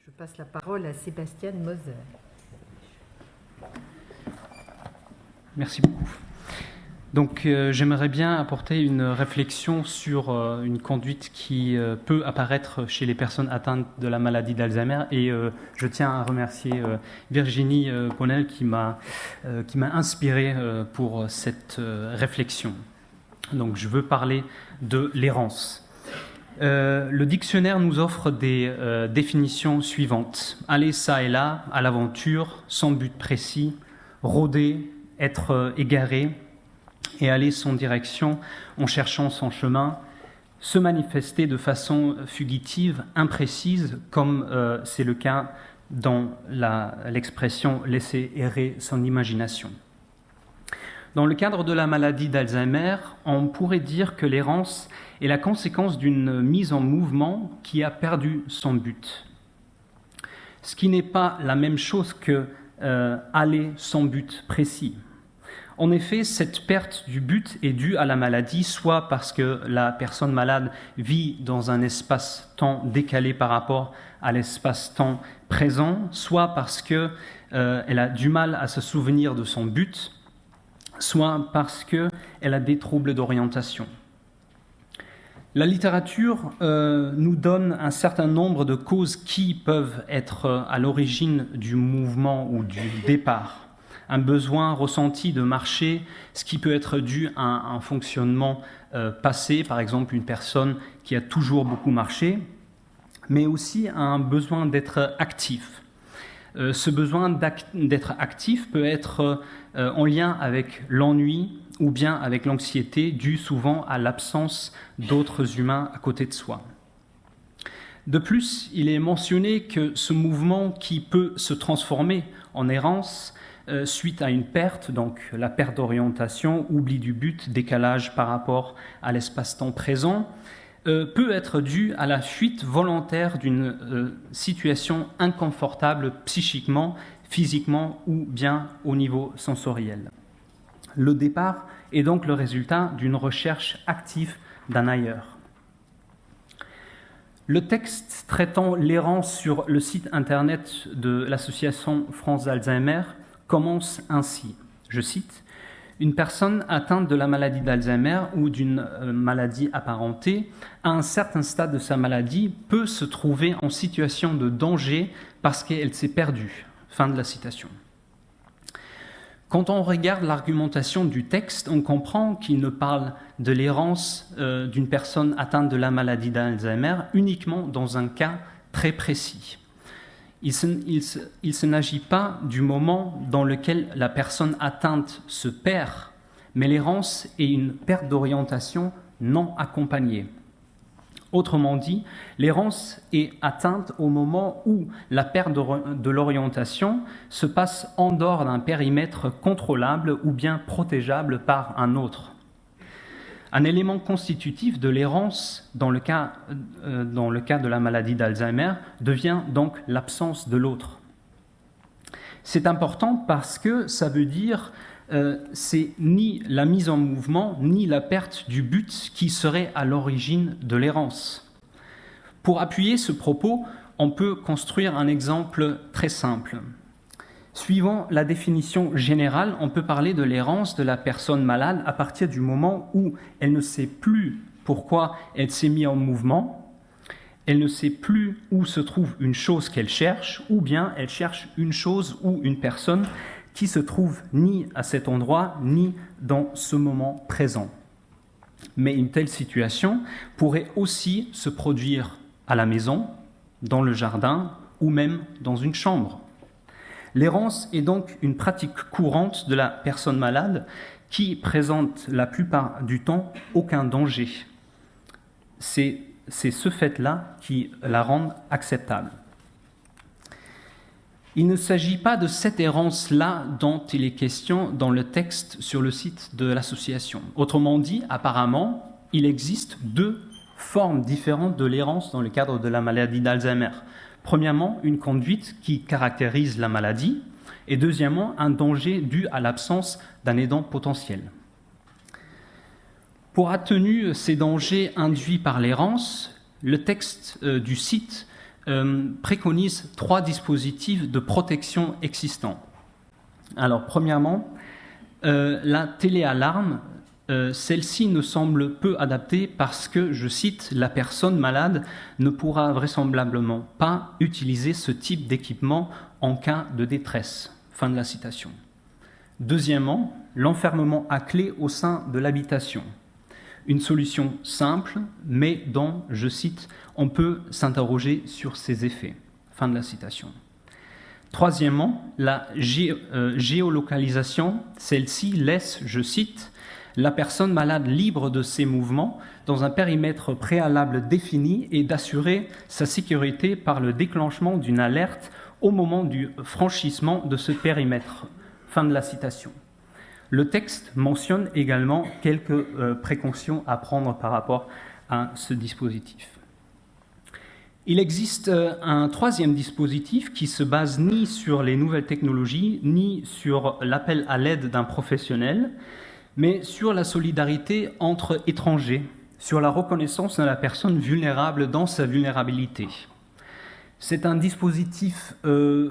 Je passe la parole à Sébastien Moser. Merci beaucoup. Donc, j'aimerais bien apporter une réflexion sur une conduite qui peut apparaître chez les personnes atteintes de la maladie d'Alzheimer. Et je tiens à remercier Virginie Bonnel qui m'a inspiré pour cette réflexion. Donc, je veux parler de l'errance. Le dictionnaire nous offre des définitions suivantes. Aller ça et là, à l'aventure, sans but précis, rôder, être égaré, et aller sans direction en cherchant son chemin, se manifester de façon fugitive, imprécise, comme c'est le cas dans l'expression « laisser errer son imagination ». Dans le cadre de la maladie d'Alzheimer, on pourrait dire que l'errance est la conséquence d'une mise en mouvement qui a perdu son but. Ce qui n'est pas la même chose que aller sans but précis. En effet, cette perte du but est due à la maladie, soit parce que la personne malade vit dans un espace-temps décalé par rapport à l'espace-temps présent, soit parce qu'elle a du mal à se souvenir de son but, soit parce qu'elle a des troubles d'orientation. La littérature nous donne un certain nombre de causes qui peuvent être à l'origine du mouvement ou du départ. Un besoin ressenti de marcher, ce qui peut être dû à un fonctionnement passé, par exemple une personne qui a toujours beaucoup marché, mais aussi à un besoin d'être actif. Ce besoin d'être actif peut être en lien avec l'ennui ou bien avec l'anxiété, due souvent à l'absence d'autres humains à côté de soi. De plus, il est mentionné que ce mouvement qui peut se transformer en errance suite à une perte, donc la perte d'orientation, oubli du but, décalage par rapport à l'espace-temps présent, peut être dû à la fuite volontaire d'une situation inconfortable psychiquement, physiquement ou bien au niveau sensoriel. Le départ est donc le résultat d'une recherche active d'un ailleurs. Le texte traitant l'errance sur le site internet de l'association France Alzheimer commence ainsi, je cite, « Une personne atteinte de la maladie d'Alzheimer ou d'une maladie apparentée, à un certain stade de sa maladie, peut se trouver en situation de danger parce qu'elle s'est perdue. » Fin de la citation. Quand on regarde l'argumentation du texte, on comprend qu'il ne parle de l'errance d'une personne atteinte de la maladie d'Alzheimer uniquement dans un cas très précis. Il ne n'agit pas du moment dans lequel la personne atteinte se perd, mais l'errance est une perte d'orientation non accompagnée. Autrement dit, l'errance est atteinte au moment où la perte de l'orientation se passe en dehors d'un périmètre contrôlable ou bien protégeable par un autre. Un élément constitutif de l'errance dans le cas de la maladie d'Alzheimer devient donc l'absence de l'autre. C'est important parce que ça veut dire c'est ni la mise en mouvement ni la perte du but qui serait à l'origine de l'errance. Pour appuyer ce propos, on peut construire un exemple très simple. Suivant la définition générale, on peut parler de l'errance de la personne malade à partir du moment où elle ne sait plus pourquoi elle s'est mise en mouvement, elle ne sait plus où se trouve une chose qu'elle cherche, ou bien elle cherche une chose ou une personne qui se trouve ni à cet endroit, ni dans ce moment présent. Mais une telle situation pourrait aussi se produire à la maison, dans le jardin, ou même dans une chambre. L'errance est donc une pratique courante de la personne malade qui présente la plupart du temps aucun danger. C'est ce fait-là qui la rend acceptable. Il ne s'agit pas de cette errance-là dont il est question dans le texte sur le site de l'association. Autrement dit, apparemment, il existe deux formes différentes de l'errance dans le cadre de la maladie d'Alzheimer. Premièrement, une conduite qui caractérise la maladie, et deuxièmement, un danger dû à l'absence d'un aidant potentiel. Pour atténuer ces dangers induits par l'errance, le texte du site préconise 3 dispositifs de protection existants. Alors, premièrement, la téléalarme, celle-ci ne semble peu adaptée parce que, je cite, « la personne malade ne pourra vraisemblablement pas utiliser ce type d'équipement en cas de détresse ». Fin de la citation. Deuxièmement, l'enfermement à clé au sein de l'habitation. Une solution simple, mais dont, je cite, « on peut s'interroger sur ses effets ». Fin de la citation. Troisièmement, la géolocalisation, celle-ci laisse, je cite, « la personne malade libre de ses mouvements dans un périmètre préalable défini et d'assurer sa sécurité par le déclenchement d'une alerte au moment du franchissement de ce périmètre ». Fin de la citation. Le texte mentionne également quelques précautions à prendre par rapport à ce dispositif. Il existe un troisième dispositif qui se base ni sur les nouvelles technologies, ni sur l'appel à l'aide d'un professionnel, mais sur la solidarité entre étrangers, sur la reconnaissance de la personne vulnérable dans sa vulnérabilité. C'est un dispositif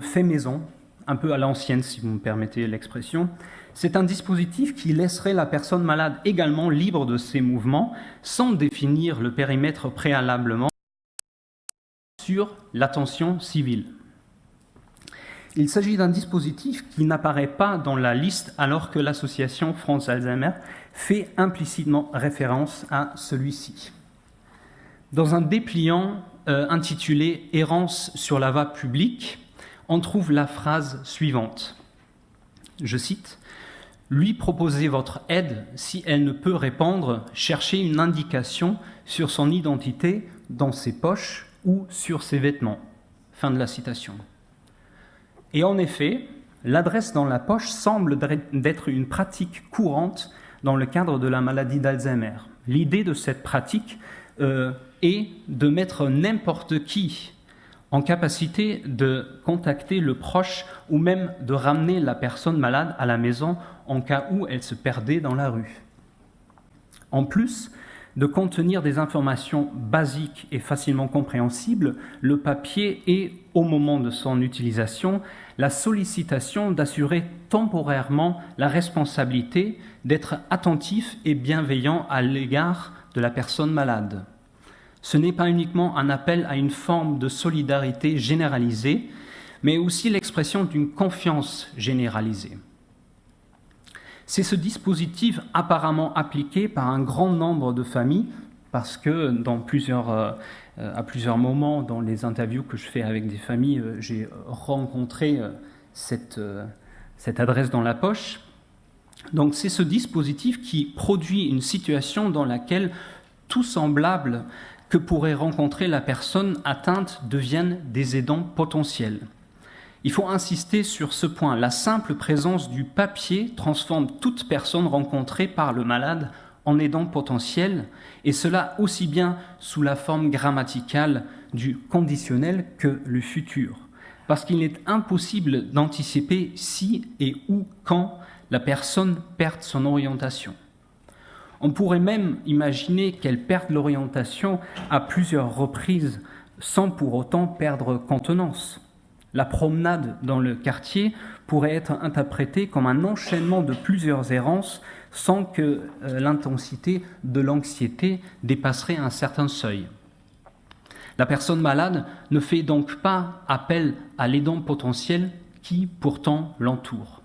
fait maison, un peu à l'ancienne, si vous me permettez l'expression. C'est un dispositif qui laisserait la personne malade également libre de ses mouvements, sans définir le périmètre préalablement sur l'attention civile. Il s'agit d'un dispositif qui n'apparaît pas dans la liste alors que l'association France Alzheimer fait implicitement référence à celui-ci. Dans un dépliant intitulé « Errance sur la voie publique », on trouve la phrase suivante. Je cite « Lui proposer votre aide si elle ne peut répondre, chercher une indication sur son identité dans ses poches ou sur ses vêtements. » Fin de la citation. Et en effet, l'adresse dans la poche semble d'être une pratique courante dans le cadre de la maladie d'Alzheimer. L'idée de cette pratique est de mettre n'importe qui en capacité de contacter le proche ou même de ramener la personne malade à la maison en cas où elle se perdait dans la rue. En plus de contenir des informations basiques et facilement compréhensibles, le papier est, au moment de son utilisation, la sollicitation d'assurer temporairement la responsabilité d'être attentif et bienveillant à l'égard de la personne malade. Ce n'est pas uniquement un appel à une forme de solidarité généralisée, mais aussi l'expression d'une confiance généralisée. C'est ce dispositif apparemment appliqué par un grand nombre de familles, parce que à plusieurs moments dans les interviews que je fais avec des familles, j'ai rencontré cette adresse dans la poche. Donc c'est ce dispositif qui produit une situation dans laquelle tout semblable que pourrait rencontrer la personne atteinte deviennent des aidants potentiels. Il faut insister sur ce point. La simple présence du papier transforme toute personne rencontrée par le malade en aidant potentiel, et cela aussi bien sous la forme grammaticale du conditionnel que le futur, parce qu'il est impossible d'anticiper si et où quand la personne perd son orientation. On pourrait même imaginer qu'elle perde l'orientation à plusieurs reprises sans pour autant perdre contenance. La promenade dans le quartier pourrait être interprétée comme un enchaînement de plusieurs errances sans que l'intensité de l'anxiété dépasserait un certain seuil. La personne malade ne fait donc pas appel à l'aidant potentiel qui pourtant l'entoure.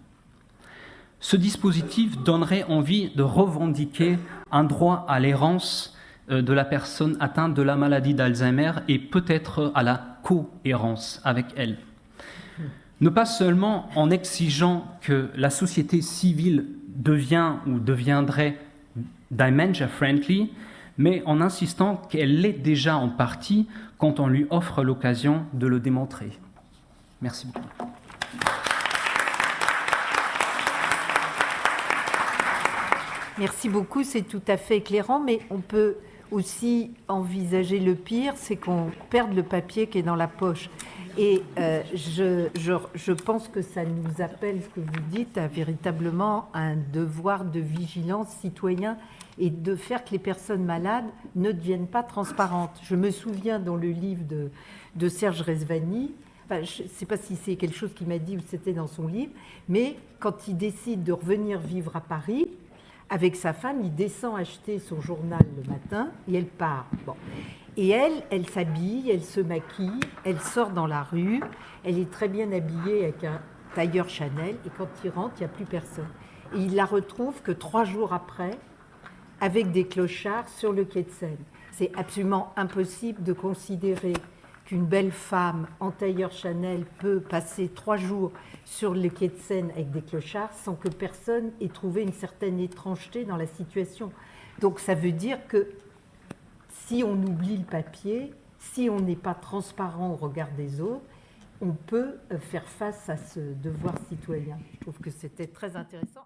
Ce dispositif donnerait envie de revendiquer un droit à l'errance de la personne atteinte de la maladie d'Alzheimer et peut-être à la cohérence avec elle. Ne pas seulement en exigeant que la société civile devient ou deviendrait dementia-friendly, mais en insistant qu'elle l'est déjà en partie quand on lui offre l'occasion de le démontrer. Merci beaucoup. Merci beaucoup, c'est tout à fait éclairant, mais on peut aussi envisager le pire, c'est qu'on perde le papier qui est dans la poche. Et je pense que ça nous appelle, ce que vous dites, à véritablement un devoir de vigilance citoyen et de faire que les personnes malades ne deviennent pas transparentes. Je me souviens dans le livre de Serge Rezvani, enfin, je ne sais pas si c'est quelque chose qu'il m'a dit ou c'était dans son livre, mais quand il décide de revenir vivre à Paris, avec sa femme, il descend acheter son journal le matin et elle part. Bon. Et elle s'habille, elle se maquille, elle sort dans la rue, elle est très bien habillée avec un tailleur Chanel, et quand il rentre, il n'y a plus personne. Et il la retrouve que 3 jours après, avec des clochards sur le quai de Seine. C'est absolument impossible de considérer qu'une belle femme en tailleur Chanel peut passer 3 jours sur le quai de Seine avec des clochards sans que personne ait trouvé une certaine étrangeté dans la situation. Donc ça veut dire que si on oublie le papier, si on n'est pas transparent au regard des autres, on peut faire face à ce devoir citoyen. Je trouve que c'était très intéressant.